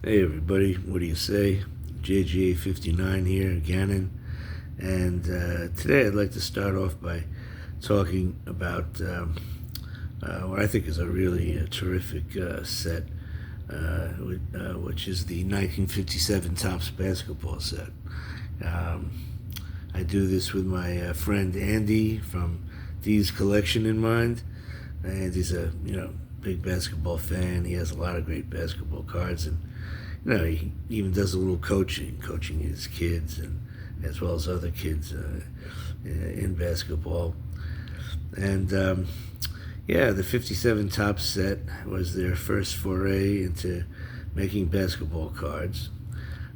Hey everybody, what do you say? JGA59 here, Gannon. And today I'd like to start off by talking about what I think is a really terrific set, which is the 1957 Topps basketball set. Um, I do this with my friend Andy from D's Collection in mind. Andy's a big basketball fan. He has a lot of great basketball cards, and he even does a little coaching his kids and as well as other kids in basketball. And the 57 Top set was their first foray into making basketball cards.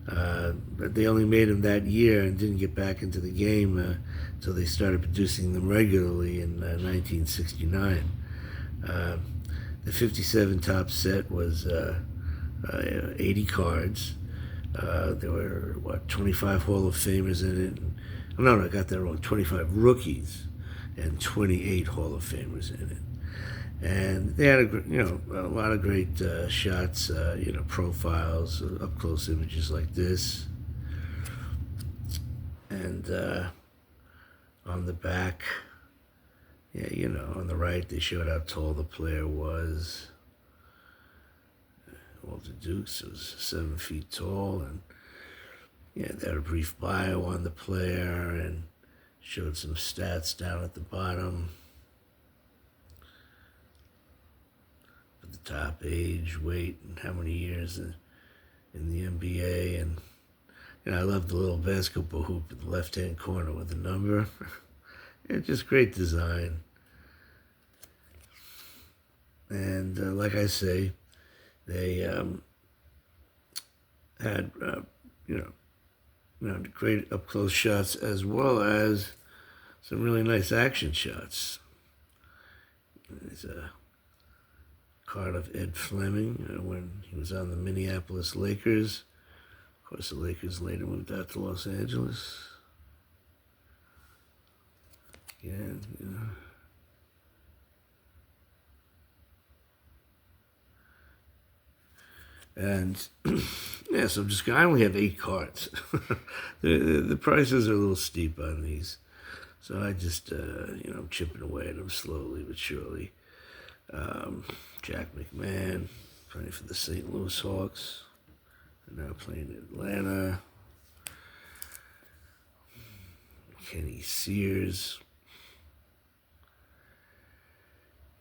But they only made them that year and didn't get back into the game until they started producing them regularly in 1969. The 57 Top set was 80 cards. There were, 25 Hall of Famers in it. No, I got that wrong. 25 rookies and 28 Hall of Famers in it. And they had a lot of great shots, profiles, up close images like this. And on the back, on the right, they showed how tall the player was. Walter Dukes was 7 feet tall, and they had a brief bio on the player and showed some stats down at the bottom. At the top, age, weight, and how many years in the NBA. And I love the little basketball hoop in the left-hand corner with the number. Just great design. And like I say, they had great up close shots as well as some really nice action shots. There's a card of Ed Fleming when he was on the Minneapolis Lakers. Of course, the Lakers later moved out to Los Angeles. And so I only have 8 cards. The prices are a little steep on these, so I just I'm chipping away at them slowly but surely. Jack McMahon playing for the St. Louis Hawks, and now playing in Atlanta. Kenny Sears.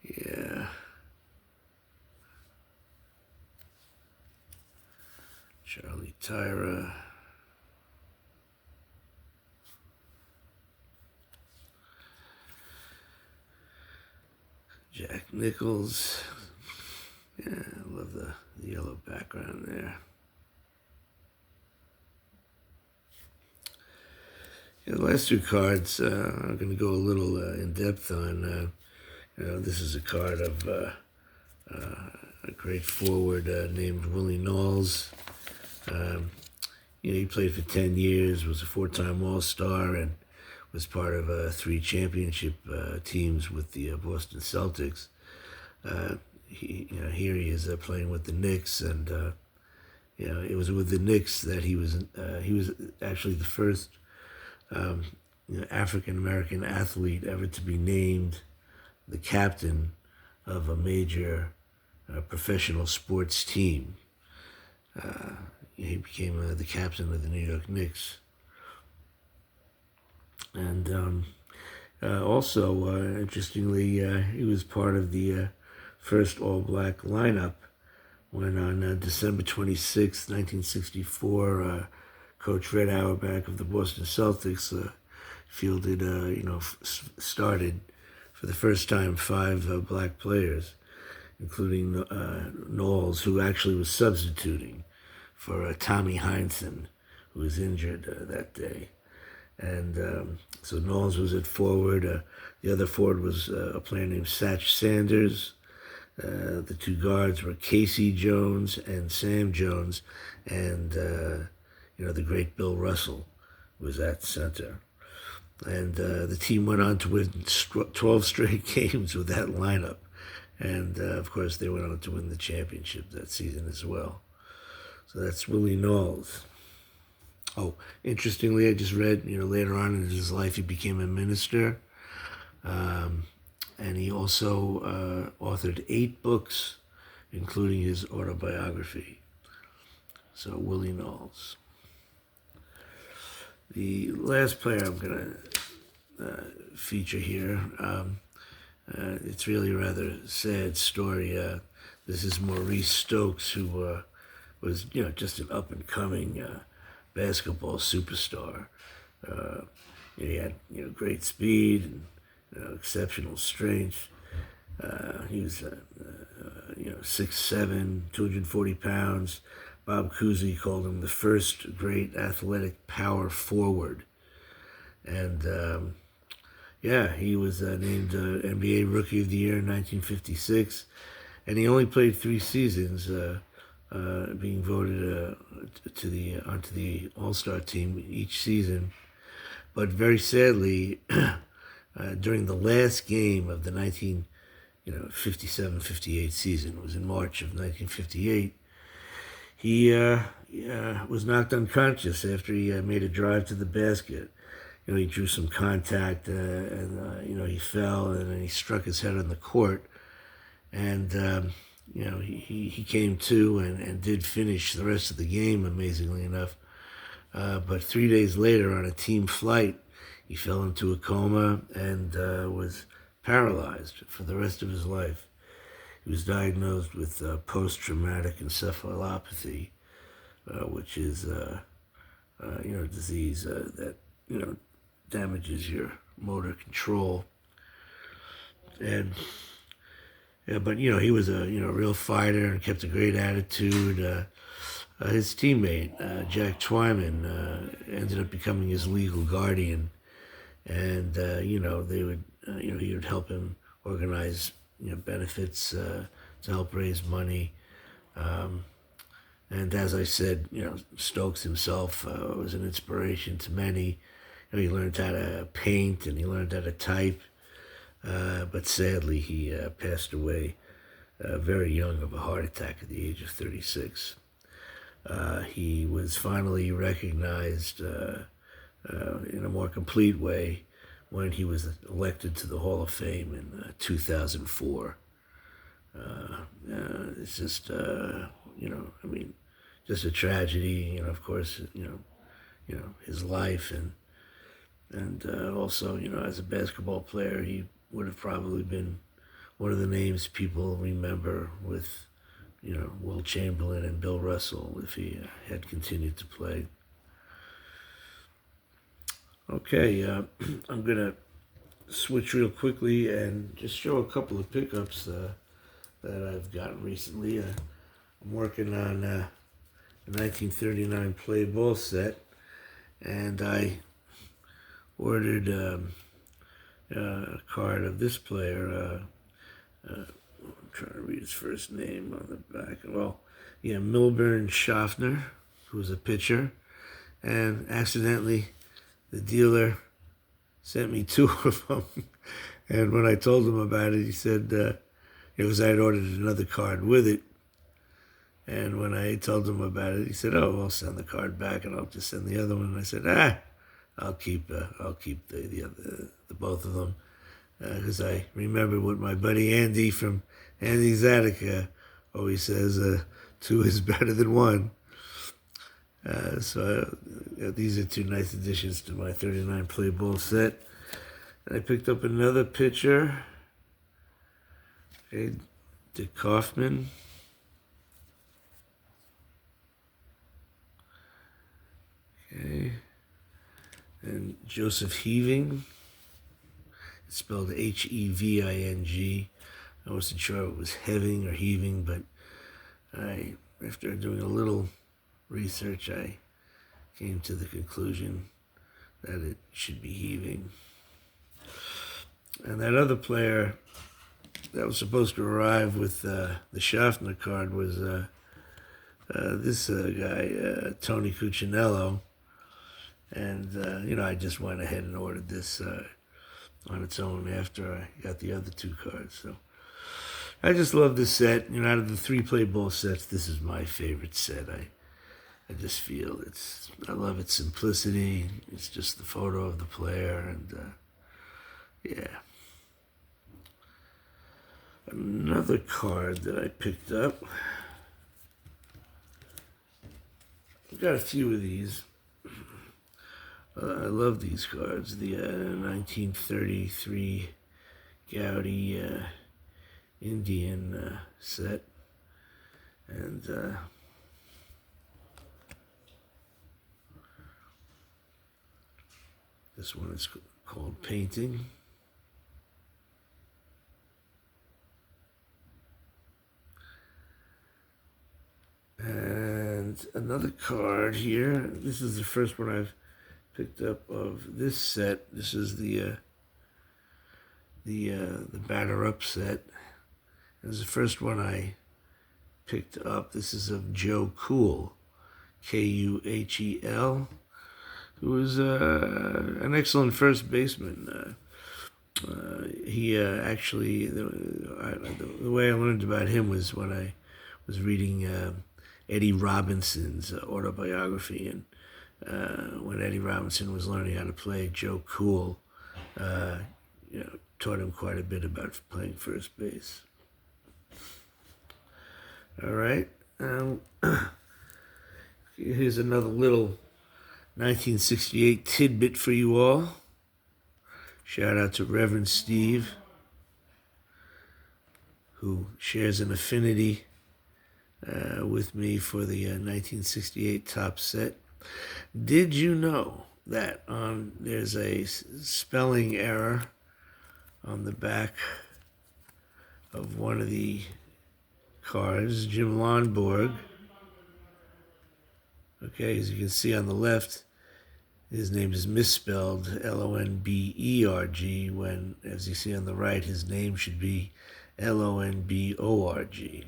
Yeah. Charlie Tyra. Jack Nichols. Yeah, I love the yellow background there. The last 2 cards I'm going to go a little in depth on. This is a card of a great forward named Willie Knowles. He played for 10 years, was a 4-time All-Star, and was part of 3 championship teams with the Boston Celtics. Here he is playing with the Knicks, and it was with the Knicks that he was actually the first African American athlete ever to be named the captain of a major professional sports team. He became the captain of the New York Knicks. And also, interestingly, he was part of the first all-black lineup when on December 26, 1964, Coach Red Auerbach of the Boston Celtics fielded, started for the first time 5 black players, including Knowles, who actually was substituting for Tommy Heinsohn, who was injured that day. And so Knowles was at forward. The other forward was a player named Satch Sanders. The 2 guards were Casey Jones and Sam Jones, and the great Bill Russell was at center. And the team went on to win 12 straight games with that lineup. And, of course, they went on to win the championship that season as well. So that's Willie Knowles. Oh, interestingly, I just read, later on in his life, he became a minister. Um, and he also authored 8 books, including his autobiography. So, Willie Knowles. The last player I'm going to feature here, it's really a rather sad story. This is Maurice Stokes, who was, just an up-and-coming basketball superstar. He had, great speed and exceptional strength. He was, 6'7", 240 pounds. Bob Cousy called him the first great athletic power forward. And, he was named NBA Rookie of the Year in 1956. And he only played 3 seasons, being voted onto the All-Star team each season. But very sadly, during the last game of the 57-58 season, it was in March of 1958, he was knocked unconscious after he made a drive to the basket. He drew some contact, and he fell, and then he struck his head on the court. And, he came to and did finish the rest of the game, amazingly enough. But 3 days later, on a team flight, he fell into a coma and was paralyzed for the rest of his life. He was diagnosed with post-traumatic encephalopathy, which is a disease that damages your motor control. And but he was a real fighter and kept a great attitude. His teammate Jack Twyman ended up becoming his legal guardian, and they would he would help him organize benefits to help raise money. And as I said, Stokes himself was an inspiration to many. He learned how to paint and he learned how to type. But sadly, he passed away very young of a heart attack at the age of 36. He was finally recognized in a more complete way when he was elected to the Hall of Fame in 2004. It's just, just a tragedy, of course, his life and also, as a basketball player, he would have probably been one of the names people remember with, Will Chamberlain and Bill Russell if he had continued to play. Okay, I'm going to switch real quickly and just show a couple of pickups that I've gotten recently. I'm working on a 1939 play ball set, and I ordered a card of this player. I'm trying to read his first name on the back. Milburn Schaffner, who's a pitcher, and accidentally the dealer sent me 2 of them. And when I told him about it, he said, because I had ordered another card with it. And when I told him about it, he said, "Oh, I'll send the card back, and I'll just send the other one." And I said, I'll keep the both of them, because I remember what my buddy Andy from Andy's Attic always says: 2 is better than 1. So these are 2 nice additions to my 39 play ball set. And I picked up another pitcher, Dick Kaufman. Okay. And Joseph Heaving. It's spelled Heving. I wasn't sure if it was Heving or Heaving, but after doing a little research, I came to the conclusion that it should be Heaving. And that other player that was supposed to arrive with the Schaffner card was this guy, Tony Cuccinello. And, I just went ahead and ordered this on its own after I got the other 2 cards. So I just love this set. Out of the 3 play ball sets, this is my favorite set. I just feel I love its simplicity. It's just the photo of the player, and yeah. Another card that I picked up. I've got a few of these. I love these cards. The 1933 Gaudy Indian set. And this one is called Painting. And another card here. This is the first one I've picked up of this set. This is the batter up set. This is the first one I picked up. This is of Joe Kuhl, Kuhel, who was an excellent first baseman. He actually, the way I learned about him was when I was reading Eddie Robinson's autobiography, and when Eddie Robinson was learning how to play, Joe Kuhl, taught him quite a bit about playing first base. All right. Here's another little 1968 tidbit for you all. Shout out to Reverend Steve, who shares an affinity with me for the 1968 top set. Did you know that there's a spelling error on the back of one of the cards, Jim Lonborg? Okay, as you can see on the left, his name is misspelled Lonberg, when, as you see on the right, his name should be Lonborg.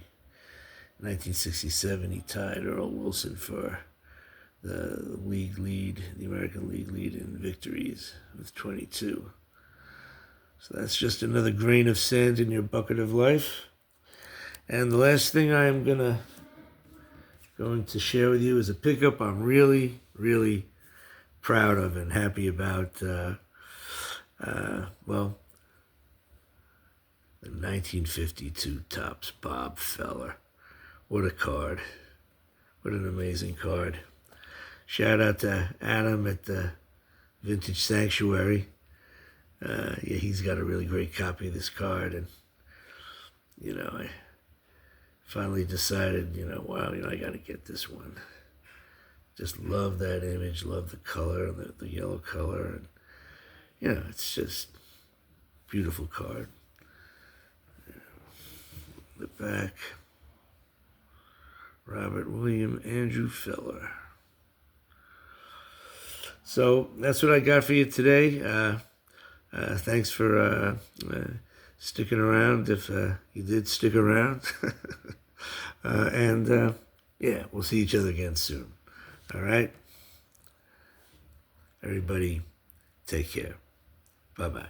In 1967, he tied Earl Wilson for the American League lead in victories with 22. So that's just another grain of sand in your bucket of life. And the last thing I am going to share with you is a pickup I'm really, really proud of and happy about. The 1952 Topps Bob Feller. What a card. What an amazing card. Shout out to Adam at the Vintage Sanctuary. He's got a really great copy of this card, and I finally decided, I got to get this one. Just love that image, love the color, the yellow color, and it's just beautiful card. The back, Robert William Andrew Feller. So that's what I got for you today. Thanks for sticking around, if you did stick around. And we'll see each other again soon. All right? Everybody, take care. Bye-bye.